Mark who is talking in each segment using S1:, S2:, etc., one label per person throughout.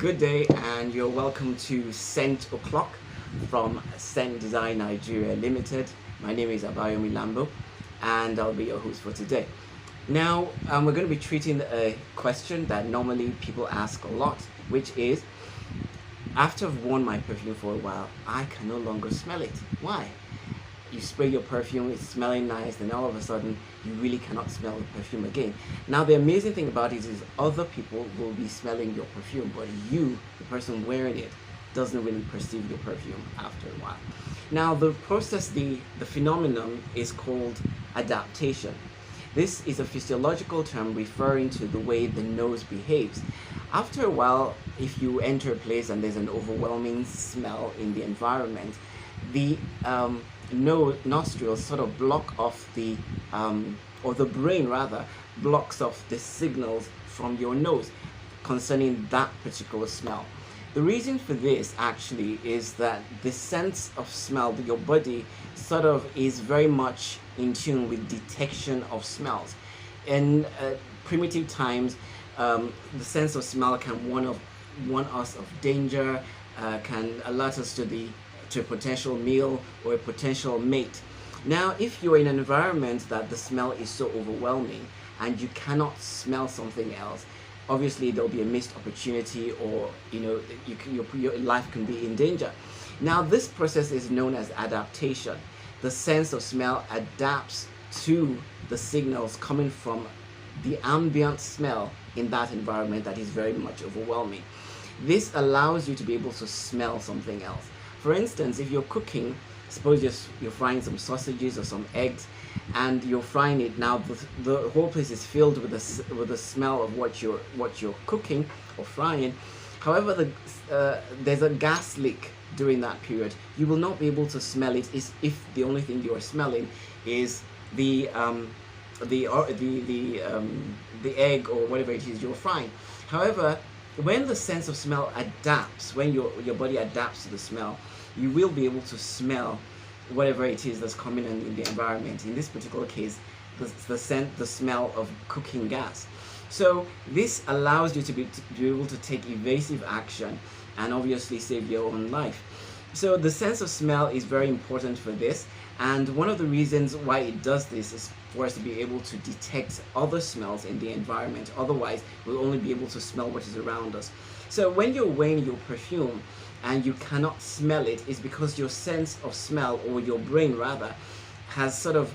S1: Good day, and you're welcome to Scent O'Clock from Scent Design Nigeria Limited. My name is Abayomi Lambo, and I'll be your host for today. Now, we're going to be treating a question that normally people ask a lot, which is, after I've worn my perfume for a while, I can no longer smell it. Why? You spray your perfume, it's smelling nice, then all of a sudden you really cannot smell the perfume again. Now the amazing thing about it is other people will be smelling your perfume, but you, the person wearing it, doesn't really perceive your perfume after a while. Now the process, the phenomenon is called adaptation. This is a physiological term referring to the way the nose behaves. After a while, if you enter a place and there's an overwhelming smell in the environment, the nostrils sort of block off or the brain rather, blocks off the signals from your nose concerning that particular smell. The reason for this actually is that the sense of smell, that your body sort of is very much in tune with detection of smells. In primitive times, the sense of smell can warn us of danger, can alert us to a potential meal or a potential mate. Now, if you're in an environment that the smell is so overwhelming and you cannot smell something else, obviously there'll be a missed opportunity, or your life can be in danger. Now, this process is known as adaptation. The sense of smell adapts to the signals coming from the ambient smell in that environment that is very much overwhelming. This allows you to be able to smell something else. For instance, if you're cooking, suppose you're frying some sausages or some eggs, and you're frying it. Now the whole place is filled with the smell of what you're cooking or frying. However, there's a gas leak during that period. You will not be able to smell it if the only thing you are smelling is the egg or whatever it is you're frying. However, when the sense of smell adapts, when your body adapts to the smell, you will be able to smell whatever it is that's coming in the environment. In this particular case, the smell of cooking gas. So this allows you to be able to take evasive action and obviously save your own life. So the sense of smell is very important for this, and one of the reasons why it does this is for us to be able to detect other smells in the environment. Otherwise, we'll only be able to smell what is around us. So when you're wearing your perfume and you cannot smell it, is because your sense of smell, or your brain rather, has sort of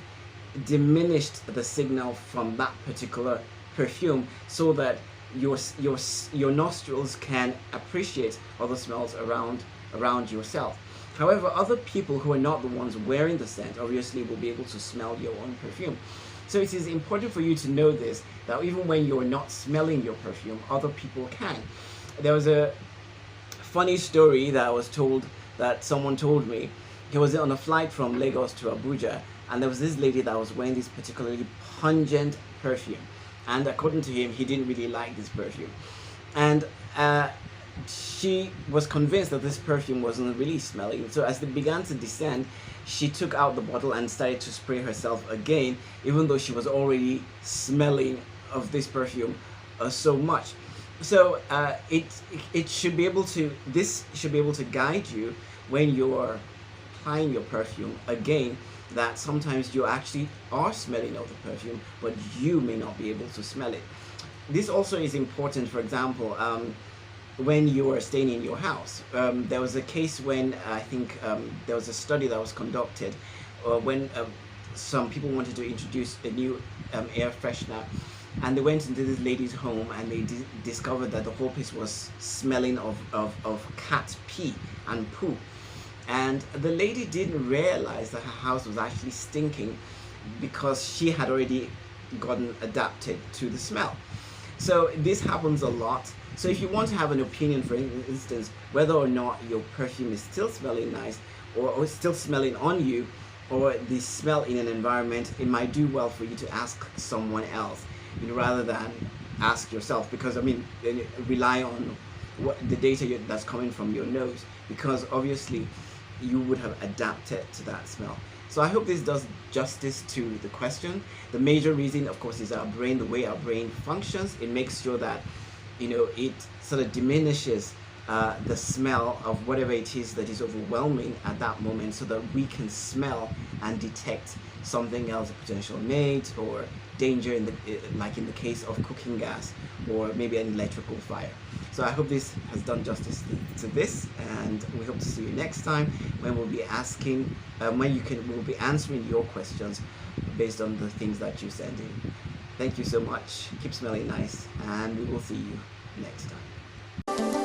S1: diminished the signal from that particular perfume, so that your nostrils can appreciate other smells around yourself. However, other people who are not the ones wearing the scent obviously will be able to smell your own perfume. So it is important for you to know this, that even when you're not smelling your perfume, other people can. There was a funny story that someone told me. He was on a flight from Lagos to Abuja, and there was this lady that was wearing this particularly pungent perfume, and according to him, he didn't really like this perfume, and she was convinced that this perfume wasn't really smelling. So as they began to descend, she took out the bottle and started to spray herself again, even though she was already smelling of this perfume so much. So this should be able to guide you when you're applying your perfume again, that sometimes you actually are smelling of the perfume, but you may not be able to smell it. This also is important, for example, when you are staying in your house. There was a case when I think there was a study that was conducted when some people wanted to introduce a new air freshener, and they went into this lady's home, and they discovered that the whole place was smelling of cat pee and poo. And the lady didn't realize that her house was actually stinking because she had already gotten adapted to the smell. So this happens a lot. So if you want to have an opinion, for instance, whether or not your perfume is still smelling nice, or still smelling on you, or the smell in an environment, it might do well for you to ask someone else, rather than ask yourself, because rely on the data that's coming from your nose, because obviously you would have adapted to that smell. So I hope this does justice to the question. The major reason, of course, is our brain, the way our brain functions. It makes sure that it sort of diminishes the smell of whatever it is that is overwhelming at that moment, so that we can smell and detect something else, a potential mate or danger in the like in the case of cooking gas or maybe an electrical fire. So I hope this has done justice to this, and we hope to see you next time when we'll be asking we'll be answering your questions based on the things that you send in. Thank you so much. Keep smelling nice, and we will see you next time.